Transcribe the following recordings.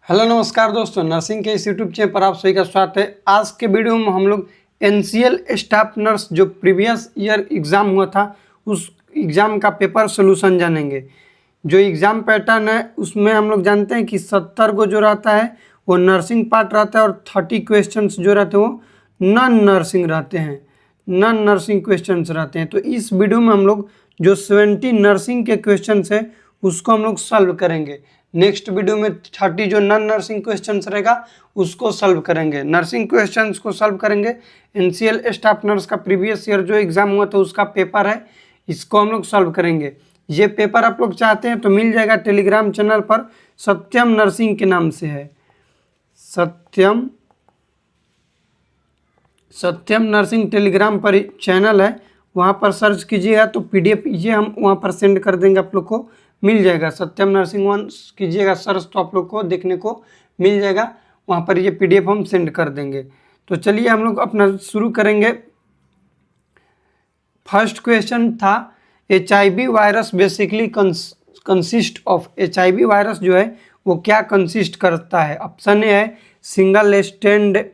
Hello नमस्कार दोस्तों, nursing के इस यूट्यूब चैनल पर आप सभी का स्वागत है। आज के वीडियो में हम लोग एनसीएल स्टाफ नर्स जो प्रीवियस ईयर एग्ज़ाम हुआ था उस एग्ज़ाम का पेपर सोल्यूशन जानेंगे। जो एग्ज़ाम पैटर्न है उसमें हम लोग जानते हैं कि 70 को जो रहता है वो नर्सिंग पार्ट रहता है और 30 क्वेश्चंस जो रहते हैं वो नॉन नर्सिंग रहते हैं, नॉन नर्सिंग क्वेश्चंस रहते हैं। तो इस वीडियो में हम लोग जो 70 नर्सिंग के क्वेश्चंस है उसको हम लोग सॉल्व करेंगे। नेक्स्ट वीडियो में 30 जो नॉन नर्सिंग क्वेश्चंस रहेगा उसको सॉल्व करेंगे। नर्सिंग क्वेश्चंस को सॉल्व करेंगे। एनसीएल स्टाफ नर्स का प्रीवियस ईयर जो एग्ज़ाम हुआ था उसका पेपर है, इसको हम लोग सॉल्व करेंगे। ये पेपर आप लोग चाहते हैं तो मिल जाएगा टेलीग्राम चैनल पर, सत्यम नर्सिंग के नाम से है। सत्यम नर्सिंग टेलीग्राम पर चैनल है, वहाँ पर सर्च कीजिएगा तो पीडीएफ ये हम वहाँ पर सेंड कर देंगे, आप लोग को मिल जाएगा। सत्यम नर्सिंग वन कीजिएगा सर्च तो आप लोग को देखने को मिल जाएगा, वहाँ पर ये पीडीएफ हम सेंड कर देंगे। तो चलिए हम लोग अपना शुरू करेंगे। फर्स्ट क्वेश्चन था HIV virus basically consist of. HIV virus जो है वो क्या कंसिस्ट करता है? ऑप्शन ए है single strand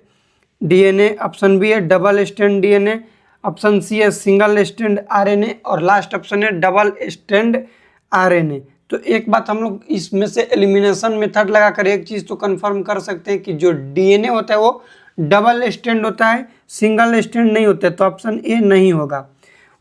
DNA, option B है double strand DNA, option C है सिंगल स्ट्रैंड RNA और लास्ट ऑप्शन है डबल स्ट्रैंड RNA। तो एक बात हम लोग इसमें से एलिमिनेशन मेथड लगाकर एक चीज़ तो कंफर्म कर सकते हैं कि जो DNA होता है वो डबल स्ट्रैंड होता है, सिंगल स्ट्रैंड नहीं होता है, तो ऑप्शन ए नहीं होगा।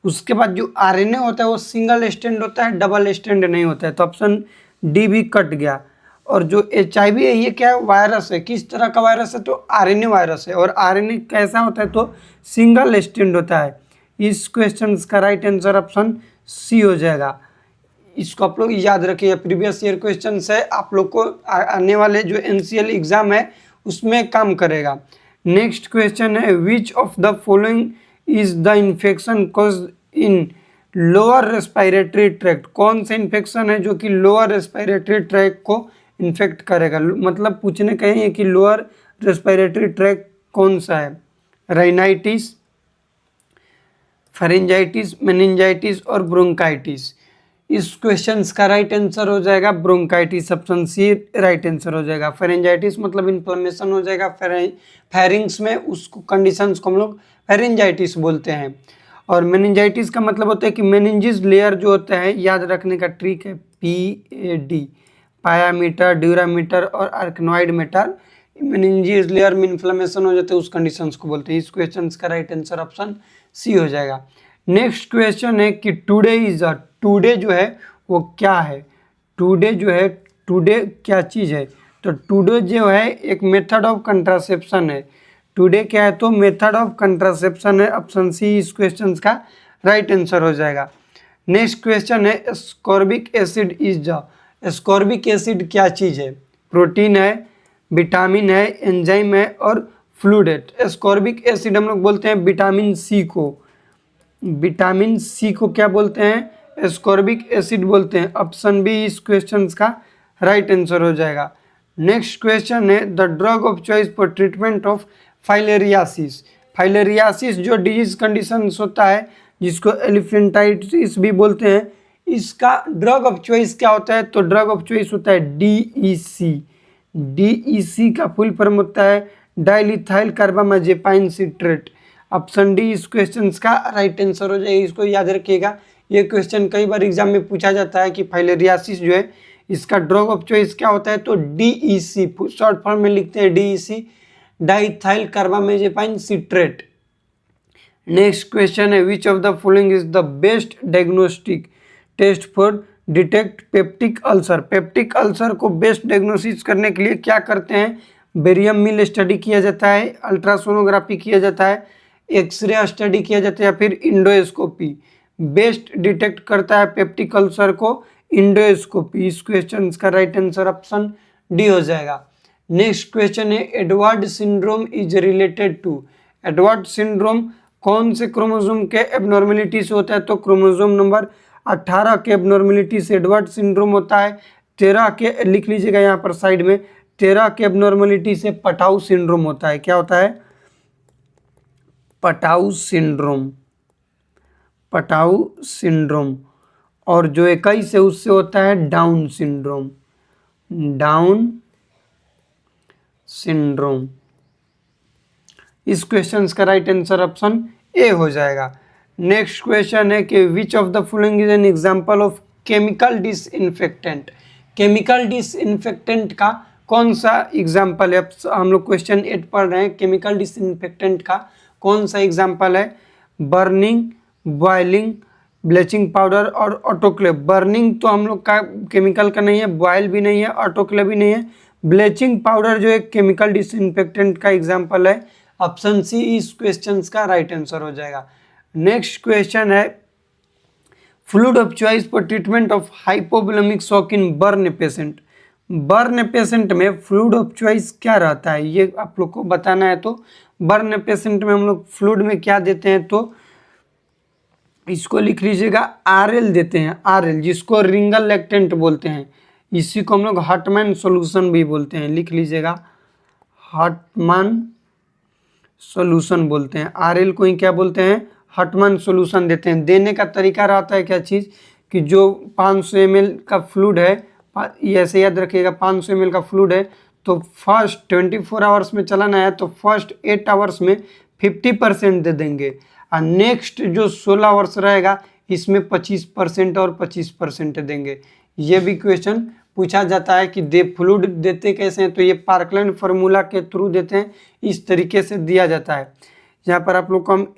उसके बाद जो RNA होता है वो सिंगल स्ट्रैंड होता है, डबल स्ट्रैंड नहीं होता है, तो ऑप्शन डी भी कट गया। और जो HIV है ये क्या है? वायरस है। किस तरह का वायरस है? तो RNA वायरस है। और RNA कैसा होता है? तो सिंगल स्ट्रैंड होता है। इस क्वेश्चन का राइट आंसर ऑप्शन सी हो जाएगा। इसको आप लोग याद रखिए, प्रीवियस ईयर क्वेश्चन है, आप लोग को आने वाले जो NCL एग्जाम है उसमें काम करेगा। नेक्स्ट क्वेश्चन है which of the following is the infection cause in lower respiratory tract? कौन सा इन्फेक्शन है जो कि लोअर रेस्पिरेटरी ट्रैक्ट को इन्फेक्ट करेगा? मतलब पूछने कहे हैं कि लोअर रेस्पिरेटरी ट्रैक्ट कौन सा है? राइनाइटिस, फेरेंजाइटिस, मेनिंजाइटिस और ब्रोंकाइटिस। इस क्वेश्चन का राइट आंसर हो जाएगा bronchitis, option C right answer हो जाएगा। फेरेंजाइटिस मतलब इन्फ्लेमेशन हो जाएगा फेरिंग्स में, उसको कंडीशंस को हम लोग फेरेंजाइटिस बोलते हैं। और मेनिंजाइटिस का मतलब होता है कि मेनिंजिस लेयर जो होता है, याद रखने का ट्रिक है PAD, पायामीटर, ड्यूरामीटर और आर्कनॉइड मीटर। मेनिंजिस लेयर में इन्फ्लेमेशन हो जाता है, उस कंडीशंस को बोलते हैं। इस क्वेश्चन का राइट आंसर ऑप्शन सी हो जाएगा। नेक्स्ट क्वेश्चन है कि टुडे इज अ, टुडे जो है वो क्या है? टुडे जो है, टुडे क्या चीज़ है? तो टुडे जो है एक मेथड ऑफ कंट्रासेप्शन है। टुडे क्या है? तो मेथड ऑफ कंट्रासेप्शन है, ऑप्शन सी इस क्वेश्चन का राइट आंसर हो जाएगा। नेक्स्ट क्वेश्चन है ascorbic acid is the. Ascorbic acid क्या चीज़ है? प्रोटीन है, विटामिन है, एंजाइम है और फ्लूइड है। एस्कॉर्बिक एसिड हम लोग बोलते हैं विटामिन सी को। विटामिन सी को क्या बोलते हैं? एस्कॉर्बिक एसिड बोलते हैं। ऑप्शन बी इस क्वेश्चन का राइट आंसर हो जाएगा। नेक्स्ट क्वेश्चन है the drug of choice for treatment of filariasis. Filariasis जो डिजीज कंडीशन होता है जिसको एलिफेंटाइटिस भी बोलते हैं, इसका ड्रग ऑफ चॉइस क्या होता है? तो ड्रग ऑफ चॉइस होता है DEC। DEC का फुल फॉर्म होता है डाइलिथाइल कार्बामाजेपाइन सिट्रेट। ऑप्शन डी इस क्वेश्चन का राइट आंसर हो जाएगा। इसको याद रखिएगा, ये क्वेश्चन कई बार एग्जाम में पूछा जाता है कि फाइलेरियासिस जो है इसका ड्रग ऑफ चॉइस क्या होता है? तो DEC, शॉर्ट फॉर्म में लिखते हैं DEC, diethyl carbamazepine citrate. Next question है which of the following is the best diagnostic test for detect peptic ulcer? Peptic ulcer को बेस्ट डायग्नोसिस करने के लिए क्या करते हैं? बेरियम मिल स्टडी किया जाता है, अल्ट्रासोनोग्राफी किया जाता है, एक्सरे स्टडी किया जाता है या फिर इंडोस्कोपी। बेस्ट डिटेक्ट करता है पेप्टिक अल्सर को इंडोस्कोपी। इस क्वेश्चन का राइट आंसर ऑप्शन डी हो जाएगा। नेक्स्ट क्वेश्चन है Edward syndrome is related to. Edward syndrome कौन से क्रोमोसोम के एबनॉर्मेलिटी से होता है? तो क्रोमोसोम नंबर 18 के एबनॉर्मेलिटी से एडवर्ड सिंड्रोम होता है। 13 के लिख लीजिएगा यहाँ पर साइड में, 13 के एबनॉर्मेलिटी से पटाउ सिंड्रोम होता है। क्या होता है? Patau syndrome, Patau syndrome. और जो 21 है उससे होता है डाउन सिंड्रोम, डाउन सिंड्रोम। इस क्वेश्चन का राइट आंसर ऑप्शन ए हो जाएगा। नेक्स्ट क्वेश्चन है कि विच of the following is an example of chemical disinfectant. Chemical disinfectant का कौन सा एग्जाम्पल है? हम लोग क्वेश्चन 8 पढ़ रहे हैं। केमिकल डिसइंफेक्टेंट का कौन सा एग्जाम्पल है? बर्निंग, बॉइलिंग, ब्लीचिंग पाउडर और ऑटोक्लेव। बर्निंग तो हम लोग का केमिकल का नहीं है, बॉयल भी नहीं है, ऑटोक्लेव भी नहीं है। ब्लीचिंग पाउडर जो एक केमिकल डिसइंफेक्टेंट का एग्जाम्पल है। ऑप्शन सी इस क्वेश्चन का राइट आंसर हो जाएगा। नेक्स्ट क्वेश्चन है fluid of choice for treatment of hypovolemic shock in burn patient. Burn patient में फ्लूइड ऑफ चॉइस क्या रहता है ये आप लोग को बताना है। तो बर्न पेशेंट में हम लोग फ्लूइड में क्या देते हैं, तो इसको लिख लीजिएगा आरएल देते हैं। आरएल जिसको रिंगल लैक्टेंट बोलते हैं, इसी को हम लोग हटमैन सॉल्यूशन भी बोलते हैं। लिख लीजिएगा हटमैन सॉल्यूशन बोलते हैं। आरएल को ही क्या बोलते हैं? हटमैन सॉल्यूशन देते हैं। देने का तरीका रहता है क्या चीज़ कि जो 500 ml का फ्लूइड है, ये ऐसे याद रखिएगा 500 ml का फ्लूइड है, तो फर्स्ट 24 आवर्स में चलाना है तो फर्स्ट 8 आवर्स में 50% दे देंगे, और नेक्स्ट जो 16 आवर्स रहेगा इसमें 25% और 25% देंगे। ये भी क्वेश्चन पूछा जाता है कि फ्लूइड देते कैसे हैं, तो ये पार्कलैंड फार्मूला के थ्रू देते हैं। इस तरीके से दिया जाता है। यहाँ पर आप लोग को हम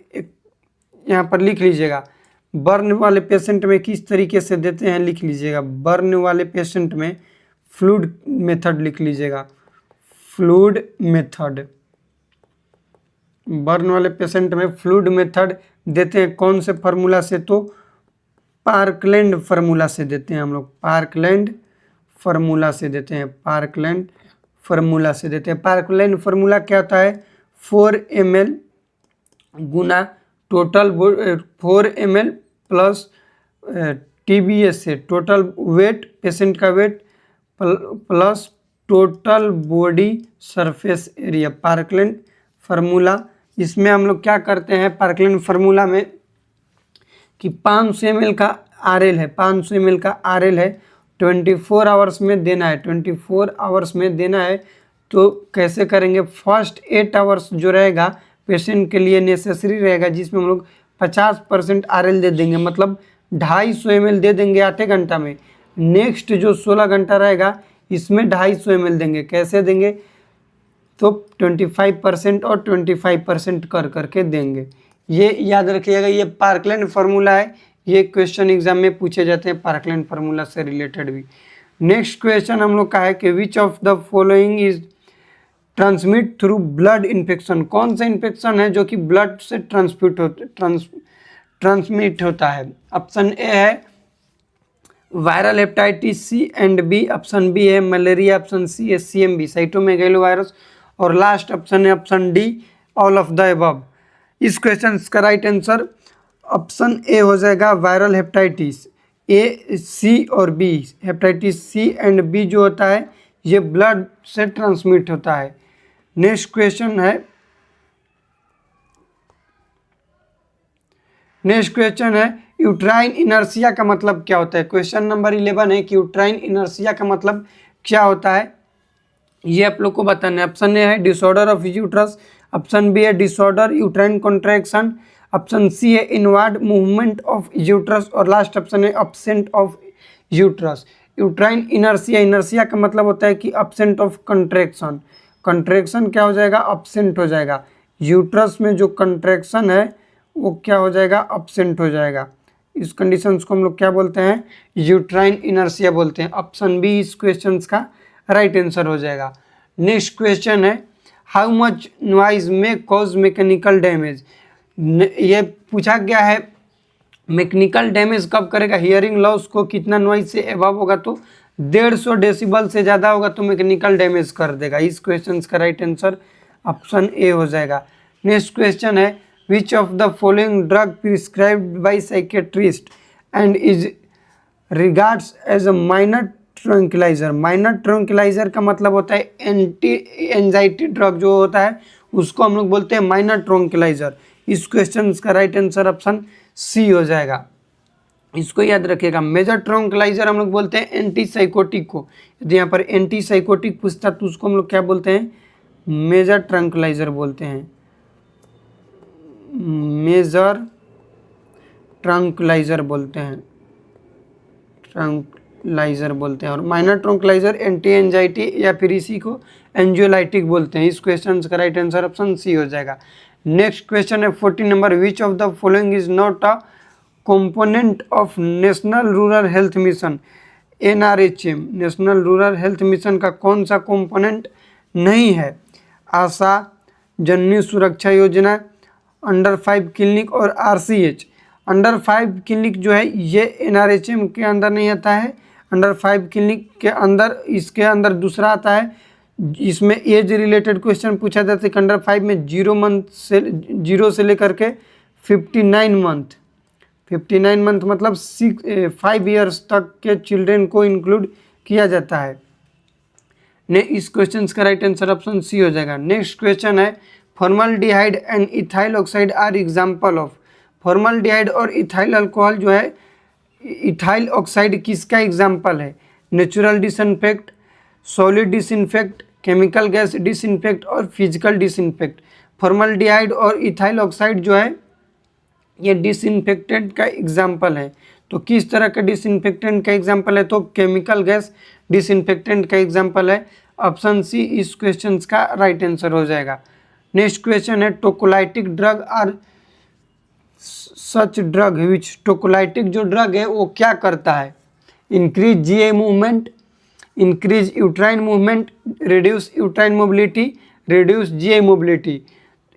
यहाँ पर लिख लीजिएगा बर्न वाले पेशेंट में किस तरीके से देते हैं, लिख लीजिएगा बर्न वाले पेशेंट में फ्लूइड मेथड लिख लीजिएगा। फ्लूइड मेथड, बर्न वाले पेशेंट में फ्लूइड मेथड देते हैं कौन से फार्मूला से? तो पार्कलैंड फार्मूला से देते हैं हम लोग। पार्कलैंड फार्मूला से देते हैं। पार्कलैंड फार्मूला से देते हैं। पार्कलैंड फार्मूला क्या होता है? 4 ml गुना टोटल 4 ml प्लस TBS से टोटल वेट, पेशेंट का weight plus total body surface area. Parkland formula, इसमें हम लोग क्या करते हैं पार्कलैंड फार्मूला में कि 500 ml का आरएल है, 500 ml का आरएल है, 24 आवर्स में देना है, 24 आवर्स में देना है। तो कैसे करेंगे? फर्स्ट 8 आवर्स जो रहेगा पेशेंट के लिए नेसेसरी रहेगा, जिसमें हम लोग 50% आरएल दे देंगे, मतलब 250 ml दे देंगे 8 घंटा में। नेक्स्ट जो 16 घंटा रहेगा इसमें 250 ml देंगे। कैसे देंगे? तो 25% और 25% कर करके देंगे। ये याद रखिएगा, ये पार्कलैंड फार्मूला है। ये क्वेश्चन एग्जाम में पूछे जाते हैं पार्कलैंड फार्मूला से रिलेटेड भी। नेक्स्ट क्वेश्चन हम लोग का है कि विच of the following is transmit through blood infection. कौन सा इन्फेक्शन है जो कि ब्लड से ट्रांसमिट होता है? ऑप्शन ए है viral hepatitis C and B, option B है मलेरिया, ऑप्शन सी है CMV साइटोमेगालोवायरस, और लास्ट ऑप्शन है option D all of the above. इस क्वेश्चन का राइट आंसर ऑप्शन ए हो जाएगा वायरल हेपेटाइटिस। ए, सी और B, hepatitis C and B जो होता है ये ब्लड से ट्रांसमिट होता है। नेक्स्ट क्वेश्चन है यूट्राइन इनर्शिया का मतलब क्या होता है? क्वेश्चन नंबर 11 है कि यूट्राइन इनर्शिया का मतलब क्या होता है, ये आप लोग को बताना है। ऑप्शन ए है disorder of uterus, option B है disorder uterine contraction, option C है इनवर्ड मूवमेंट ऑफ यूट्रस, और लास्ट ऑप्शन है absent of uterus. Uterine inertia, inertia का मतलब होता है कि एब्सेंट ऑफ कंट्रैक्शन। कंट्रैक्शन क्या हो जाएगा? एब्सेंट हो जाएगा। यूट्रस में जो कंट्रैक्शन है वो क्या हो जाएगा? एब्सेंट हो जाएगा। इस कंडीशंस को हम लोग क्या बोलते हैं? यूट्राइन इनर्शिया बोलते हैं। ऑप्शन बी इस क्वेश्चन का राइट आंसर हो जाएगा। नेक्स्ट क्वेश्चन है हाउ मच नॉइज में कॉज मैकेनिकल डैमेज। ये पूछा गया है मैकेनिकल डैमेज कब करेगा? हियरिंग लॉस को कितना नॉइज से अबव होगा, तो 150 डेसिबल से ज़्यादा होगा तो मैकेनिकल डैमेज कर देगा। इस क्वेश्चन का राइट आंसर ऑप्शन ए हो जाएगा। नेक्स्ट क्वेश्चन है which of the following drug prescribed by psychiatrist and is regards as a minor tranquilliser. Minor tranquilliser का मतलब होता है एंटी एंजाइटी ड्रग जो होता है उसको हम लोग बोलते हैं माइनर ट्रंक्विलाइजर। इस क्वेश्चन का राइट आंसर ऑप्शन सी हो जाएगा। इसको याद रखिएगा। मेजर ट्रंक्विलाइजर हम लोग बोलते हैं एंटी साइकोटिक को। यदि यहाँ पर एंटी साइकोटिक पूछता तो उसको हम लोग क्या बोलते हैं? मेजर ट्रंकलाइजर बोलते हैं, मेजर ट्रंकलाइजर बोलते हैं, ट्रंकलाइजर बोलते हैं। और माइनर ट्रंकलाइजर एंटी एंजाइटी या फिर इसी को एंजियोलाइटिक बोलते हैं। इस क्वेश्चन का राइट आंसर ऑप्शन सी हो जाएगा। नेक्स्ट क्वेश्चन है 14 number, which of the following is not a component of national rural health mission, NRHM, national rural health mission का कौन सा कंपोनेंट नहीं है? आशा, जननी सुरक्षा योजना, अंडर 5 क्लिनिक और RCH। अंडर 5 क्लिनिक जो है ये NRHM के अंदर नहीं आता है। अंडर 5 क्लिनिक के अंदर, इसके अंदर दूसरा आता है। इसमें एज रिलेटेड क्वेश्चन पूछा जाता है कि अंडर 5 में 0 से लेकर के 59 मंथ, 59 मंथ मतलब 5 ईयर्स तक के चिल्ड्रेन को इंक्लूड किया जाता है। ने इस क्वेश्चन का राइट आंसर ऑप्शन सी हो जाएगा। नेक्स्ट क्वेश्चन है formaldehyde and ethyl oxide are example of. Formaldehyde और इथाइल अल्कोहल जो है, इथाइल ऑक्साइड किसका एग्जाम्पल है? Natural disinfect, solid disinfect, chemical gas disinfect और फिजिकल डिसइंफेक्ट। फॉर्मल्डिहाइड और इथाइल ऑक्साइड जो है ये डिसइंफेक्टेंट का एग्जाम्पल है। तो किस तरह का डिसइंफेक्टेंट का एग्जाम्पल है? तो केमिकल गैस डिसइंफेक्टेंट का एग्जाम्पल है। ऑप्शन सी इस क्वेश्चन का राइट आंसर हो जाएगा। नेक्स्ट क्वेश्चन है tocolytic drug are such drug which. Tocolytic जो ड्रग है वो क्या करता है? Increase GI movement, increase uterine movement, reduce uterine mobility, reduce GI mobility.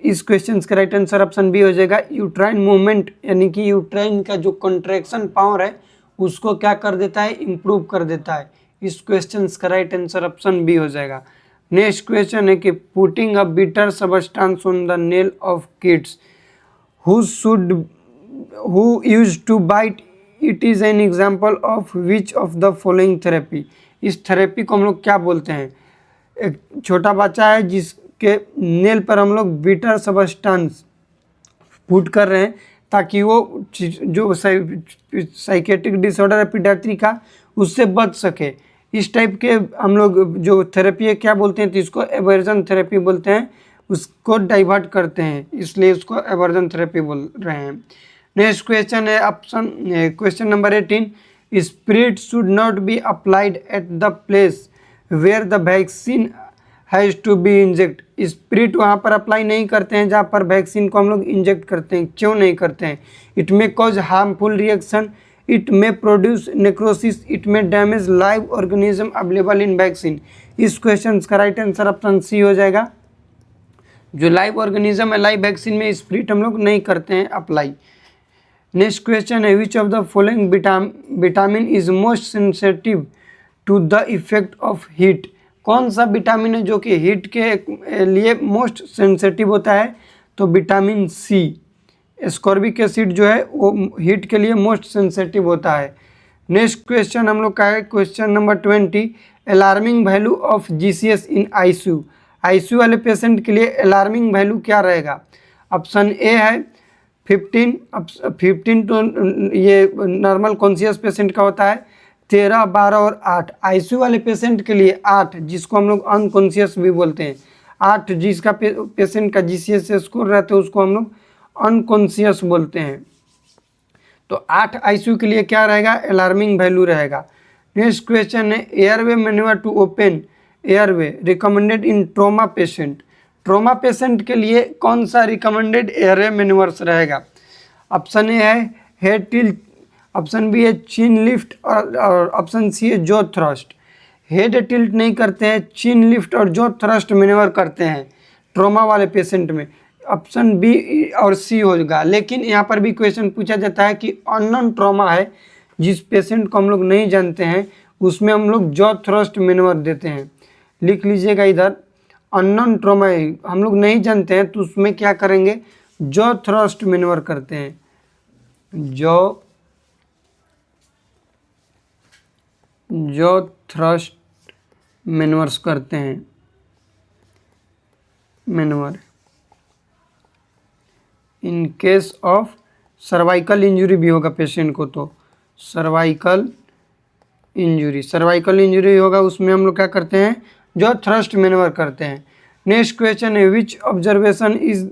इस क्वेश्चन का राइट आंसर ऑप्शन बी हो जाएगा। यूट्राइन मूवमेंट यानी कि यूट्राइन का जो कंट्रैक्शन पावर है उसको क्या कर देता है? इम्प्रूव कर देता है। इस क्वेश्चन का राइट आंसर ऑप्शन बी हो जाएगा। नेक्स्ट क्वेश्चन है कि putting a bitter substance on the nail of kids who used to bite it is an example of which of the following therapy. इस थेरेपी को हम लोग क्या बोलते हैं? एक छोटा बच्चा है जिसके नेल पर हम लोग बिटर सबस्टेंस पुट कर रहे हैं ताकि वो जो साइकेट्रिक डिसऑर्डर है पीडियाट्री का उससे बच सके। इस टाइप के हम लोग जो थेरेपी है क्या बोलते हैं? तो इसको एवर्जन थेरेपी बोलते हैं। उसको डाइवर्ट करते हैं इसलिए उसको एवर्जन थेरेपी बोल रहे हैं। नेक्स्ट क्वेश्चन है option question number 18, spirit should not be applied at the place where the vaccine has to be inject. Spirit वहाँ पर अप्लाई नहीं करते हैं जहाँ पर वैक्सीन को हम लोग इंजेक्ट करते हैं। क्यों नहीं करते हैं? It may cause harmful reaction, it may produce necrosis, it may damage live organism available in vaccine. इस क्वेश्चन का राइट आंसर ऑप्शन सी हो जाएगा। जो लाइव ऑर्गेनिज्म है लाइव वैक्सीन में स्पिरिट हम लोग नहीं करते हैं अप्लाई। नेक्स्ट क्वेश्चन है which of the following vitamin is most sensitive to the effect of heat. कौन सा विटामिन है जो कि हीट के लिए मोस्ट सेंसिटिव होता है? तो विटामिन सी। एस्कॉर्बिक एसिड जो है वो हीट के लिए मोस्ट सेंसिटिव होता है। नेक्स्ट क्वेश्चन हम लोग का है question number 20, alarming value of GCS in ICU। ICU वाले पेशेंट के लिए अलार्मिंग वैल्यू क्या रहेगा? ऑप्शन ए है 15, 15 तो ये नॉर्मल कॉन्शियस पेशेंट का होता है, 13, 12 और 8। ICU वाले पेशेंट के लिए 8, जिसको हम लोग अनकॉन्शियस भी बोलते हैं। 8 जिसका पेशेंट का GCS स्कोर रहता है उसको हम लोग अनकॉन्शियस बोलते हैं। तो 8 ICU के लिए क्या रहेगा? अलार्मिंग वैल्यू रहेगा। नेक्स्ट क्वेश्चन है airway maneuver to open airway recommended in trauma patient. Trauma patient के लिए कौन सा रिकमेंडेड एयरवे मैन्यूवर्स रहेगा? ऑप्शन ए है हेड टिल्ट, ऑप्शन बी है चिन लिफ्ट और ऑप्शन सी है जो थ्रस्ट। हेड टिल्ट नहीं करते हैं, चिन लिफ्ट और जो थ्रस्ट मैन्यूवर करते हैं ट्रोमा वाले पेशेंट में। ऑप्शन बी और सी होगा। लेकिन यहाँ पर भी क्वेश्चन पूछा जाता है कि अननोन ट्रॉमा है जिस पेशेंट को हम लोग नहीं जानते हैं उसमें हम लोग जॉ थ्रस्ट मैन्यूवर देते हैं। लिख लीजिएगा इधर, अननोन ट्रॉमा हम लोग नहीं जानते हैं तो उसमें क्या करेंगे? जॉ थ्रस्ट मैन्यूवर करते हैं। जॉ थ्रस्ट मैन्यूवर्स करते हैं। Manoeuvre in case of cervical injury भी होगा पेशेंट को, तो सर्वाइकल इंजरी होगा उसमें हम लोग क्या करते हैं? जो थ्रस्ट मैन्यूवर करते हैं। नेक्स्ट क्वेश्चन है which observation is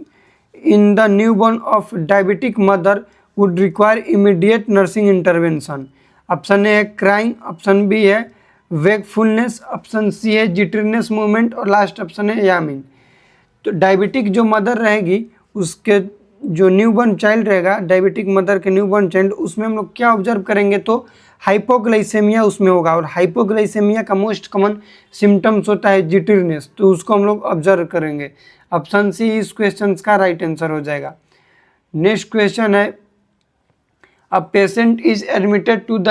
in the newborn of diabetic mother would require immediate nursing intervention. Option A है क्राइंग, ऑप्शन बी है वेकफुलनेस, ऑप्शन सी है जिटरनेस मूवमेंट और लास्ट ऑप्शन है यामिंग। तो diabetic जो मदर रहेगी उसके जो न्यूबॉर्न चाइल्ड रहेगा, डायबिटिक मदर के न्यूबॉर्न चाइल्ड, उसमें हम लोग क्या ऑब्जर्व करेंगे तो हाइपोग्लाइसेमिया उसमें होगा। और हाइपोग्लाइसेमिया का मोस्ट कॉमन सिम्टम्स होता है जिटरनेस, तो उसको हम लोग ऑब्जर्व करेंगे। ऑप्शन सी इस क्वेश्चन का राइट आंसर हो जाएगा। नेक्स्ट क्वेश्चन है a patient is admitted to the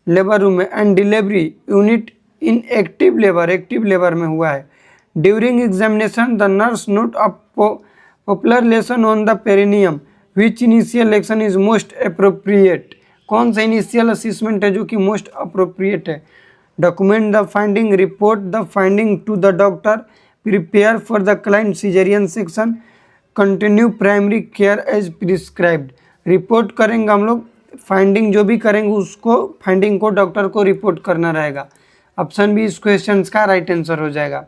labour room and delivery unit in active labour में हुआ है। During examination the nurse note a papular lesion on the perineum which initial action is most appropriate. कौन सा initial assessment है जो कि most appropriate है? Document the finding, report the finding to the doctor, prepare for the client caesarean section, continue primary care as prescribed. Report करेंगे हम लोग, finding जो भी करेंगे उसको फाइंडिंग को डॉक्टर को रिपोर्ट करना रहेगा। ऑप्शन बी इस क्वेश्चन का राइट आंसर हो जाएगा।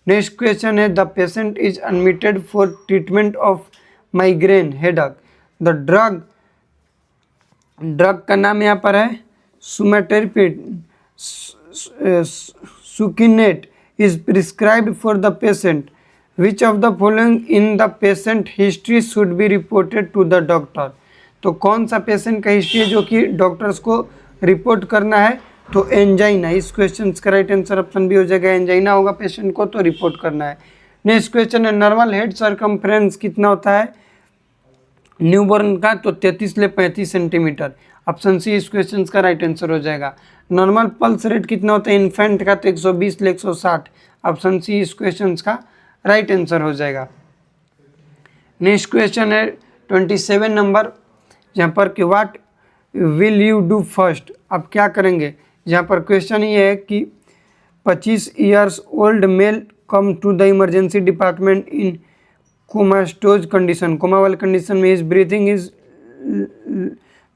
नेक्स्ट क्वेश्चन है the patient is admitted for treatment of migraine headache. The drug का नाम यहाँ पर है sumatriptan succinate is prescribed for the patient. Which of the following in the patient history should be reported to the doctor. तो कौन सा patient का history है जो कि डॉक्टर्स को रिपोर्ट करना है? तो एंजाइना। इस क्वेश्चन का राइट आंसर ऑप्शन बी हो जाएगा, एंजाइना होगा पेशेंट को तो रिपोर्ट करना है। नेक्स्ट क्वेश्चन है नॉर्मल हेड सर्कमफ्रेंस कितना होता है न्यूबॉर्न का? तो 33 से 35 सेंटीमीटर। ऑप्शन सी इस क्वेश्चन का राइट आंसर हो जाएगा। नॉर्मल पल्स रेट कितना होता है इन्फेंट का? तो 120 से 160। ऑप्शन सी इस क्वेश्चन का राइट आंसर हो जाएगा। नेक्स्ट क्वेश्चन है 27 नंबर, जहाँ पर कि what will you do first, आप क्या करेंगे? जहाँ पर क्वेश्चन ये है कि 25 years old male come to the emergency department in comatose condition. Coma वाले कंडीशन में इज ब्रीथिंग इज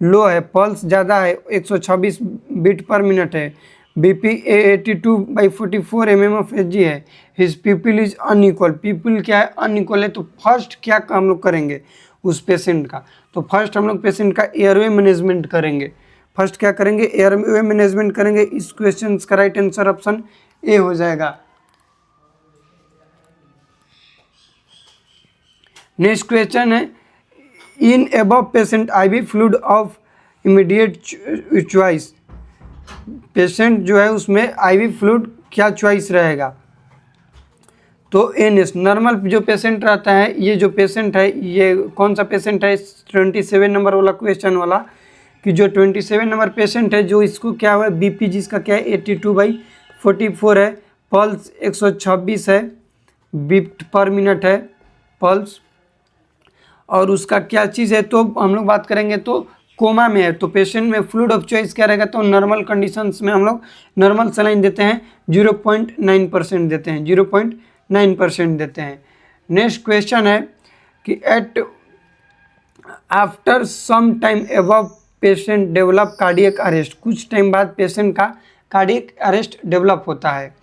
लो है, पल्स ज़्यादा है 126 बीट पर मिनट है, बीपी 82/44 mmHg है, his pupil is unequal. Pupil क्या है? अनइक्वल है। तो फर्स्ट क्या हम लोग करेंगे उस पेशेंट का? तो फर्स्ट हम लोग पेशेंट का एयरवे मैनेजमेंट करेंगे। फर्स्ट क्या करेंगे? एयरवे मैनेजमेंट करेंगे। इस क्वेश्चन का राइट आंसर ऑप्शन ए हो जाएगा। नेक्स्ट क्वेश्चन है in above patient IV fluid of immediate choice. Patient जो है उसमें आईवी फ्लूइड क्या चॉइस रहेगा? तो एनएस। नॉर्मल जो पेशेंट रहता है, ये जो पेशेंट है ये कौन सा पेशेंट है? 27 नंबर वाला क्वेश्चन वाला कि जो 27 नंबर पेशेंट है जो इसको क्या हुआ बीपी जिसका क्या है 82/44 है, पल्स 126 है, बीट पर मिनट है पल्स, और उसका क्या चीज़ है? तो हम लोग बात करेंगे तो कोमा में है। तो पेशेंट में फ्लूइड ऑफ चॉइस क्या रहेगा? तो नॉर्मल कंडीशंस में हम लोग नॉर्मल सलाइन देते हैं 0.9% देते हैं, 0.9% देते हैं। नेक्स्ट क्वेश्चन है कि at after some time above patient develop cardiac arrest. कुछ टाइम बाद पेशेंट का कार्डियक अरेस्ट डेवलप होता है।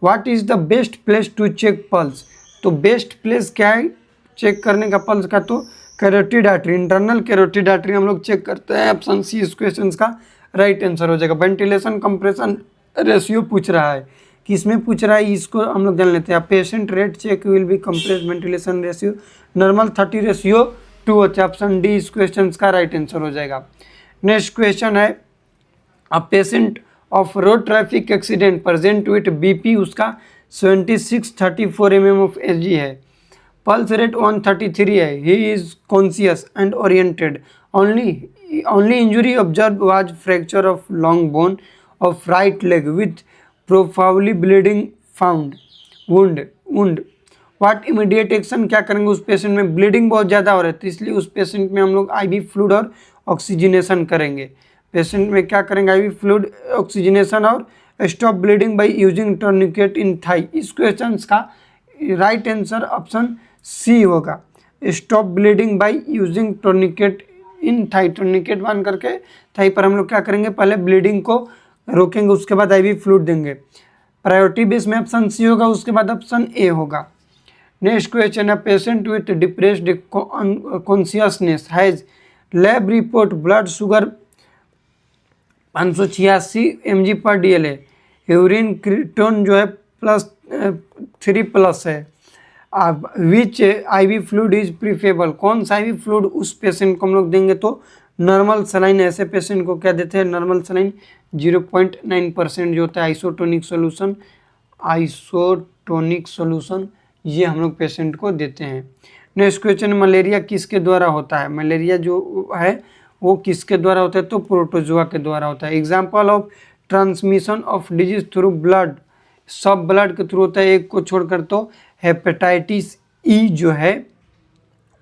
What is the best place to check pulse? तो बेस्ट प्लेस क्या है चेक करने का पल्स का? तो carotid artery, internal carotid artery हम लोग चेक करते हैं। ऑप्शन सी इस क्वेश्चन का राइट आंसर हो जाएगा। वेंटिलेशन कंप्रेशन रेशियो पूछ रहा है, किसमें पूछ रहा है इसको हम लोग जान लेते हैं। Patient rate check will be compress ventilation ratio normal 30:2 होता है। ऑप्शन डी इस क्वेश्चन का राइट आंसर हो जाएगा। नेक्स्ट क्वेश्चन है a patient of road traffic accident present with BP उसका 76/34 mmHg है, पल्स रेट 133 है, he is conscious and oriented, only injury observe was fracture of long bone of right leg with profusely bleeding found wound. What immediate action क्या करेंगे? उस patient में bleeding बहुत ज़्यादा हो रहा है तो इसलिए उस पेशेंट में हम लोग आईवी फ्लूइड और ऑक्सीजनेशन करेंगे। पेशेंट में क्या करेंगे? आईवी फ्लूइड ऑक्सीजनेशन और stop bleeding by using tourniquet in thigh. इस क्वेश्चन का राइट आंसर ऑप्शन सी होगा, stop bleeding by using tourniquet in thigh. Tourniquet बांध करके थाई पर हम लोग क्या करेंगे? पहले ब्लीडिंग को रोकेंगे, उसके बाद आईवी फ्लूइड देंगे। प्रायोरिटी बेस में ऑप्शन सी होगा, उसके बाद ऑप्शन ए होगा। नेक्स्ट क्वेश्चन है, patient with depressed consciousness has lab report blood sugar 586 mg/dl, urine creatinine जो है +3+ है। विच आईवी फ्लूइड इज प्रीफरेबल, कौन सा आईवी फ्लूइड उस पेशेंट को हम लोग देंगे तो नॉर्मल सलाइन, ऐसे पेशेंट को क्या देते हैं नॉर्मल सलाइन 0.9% जो होता है आइसोटोनिक सोल्यूशन, ये हम लोग पेशेंट को देते हैं। नेक्स्ट क्वेश्चन, मलेरिया किसके द्वारा होता है, मलेरिया जो है वो किसके द्वारा होता है तो प्रोटोजोआ के द्वारा होता है। Example of transmission of disease through blood, सब ब्लड के थ्रू होता है, एक को छोड़कर तो हेपेटाइटिस ई जो है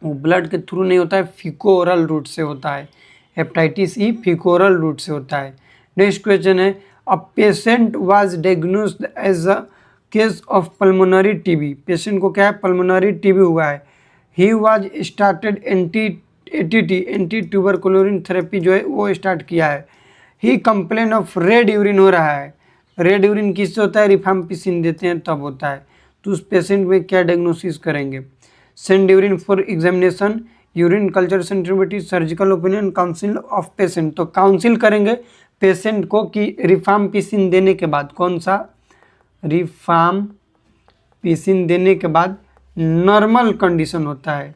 वो ब्लड के थ्रू नहीं होता है, फीको-ओरल रूट से होता है। हेपेटाइटिस ई फीको-ओरल रूट से होता है। नेक्स्ट क्वेश्चन है, a patient was diagnosed as a case of pulmonary TB, patient को क्या है पल्मोनरी टीबी हुआ है। He was started anti tuberculosis therapy जो है वो स्टार्ट किया है। He complain of red urine हो रहा है, रेड यूरिन किससे होता है रिफाम्पिसिन देते हैं तब होता है, तो उस पेशेंट में क्या डायग्नोसिस करेंगे। Send urine for examination, urine culture sensitivity, surgical opinion, council of patient, तो काउंसिल करेंगे पेशेंट को कि रिफाम्पिसिन देने के बाद, कौन सा रिफाम्पिसिन देने के बाद नॉर्मल कंडीशन होता है,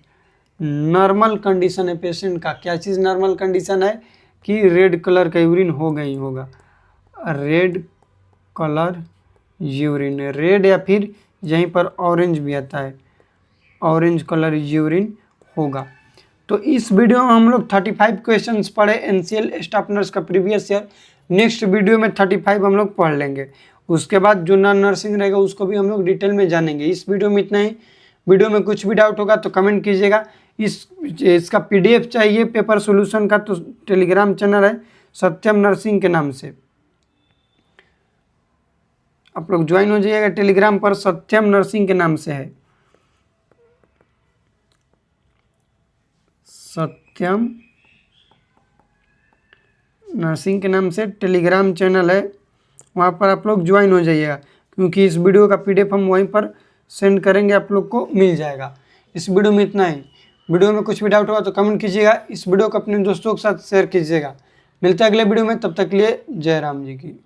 नॉर्मल कंडीशन है पेशेंट का, क्या चीज़ नॉर्मल कंडीशन है कि रेड कलर का यूरिन हो गई होगा, रेड कलर यूरिन, रेड या फिर यहीं पर ऑरेंज भी आता है, ऑरेंज कलर यूरिन होगा। तो इस वीडियो में हम लोग 35 क्वेश्चंस पढ़े एनसीएल स्टाफ नर्स का प्रीवियस ईयर। नेक्स्ट वीडियो में 35 हम लोग पढ़ लेंगे, उसके बाद जो नॉन नर्सिंग रहेगा उसको भी हम लोग डिटेल में जानेंगे। इस वीडियो में इतना ही। वीडियो में कुछ भी डाउट होगा तो कमेंट कीजिएगा। इसका पीडीएफ चाहिए पेपर सॉल्यूशन का तो टेलीग्राम चैनल है सत्यम नर्सिंग के नाम से, आप लोग ज्वाइन हो जाइएगा टेलीग्राम पर, सत्यम नर्सिंग के नाम से है, सत्यम नर्सिंग के नाम से टेलीग्राम चैनल है, वहाँ पर आप लोग ज्वाइन हो जाइएगा, क्योंकि इस वीडियो का पीडीएफ हम वहीं पर सेंड करेंगे, आप लोग को मिल जाएगा। इस वीडियो में इतना ही। वीडियो में कुछ भी डाउट होगा तो कमेंट कीजिएगा, इस वीडियो को अपने दोस्तों के साथ शेयर कीजिएगा। मिलते हैं अगले वीडियो में, तब तक के लिए जय राम जी की।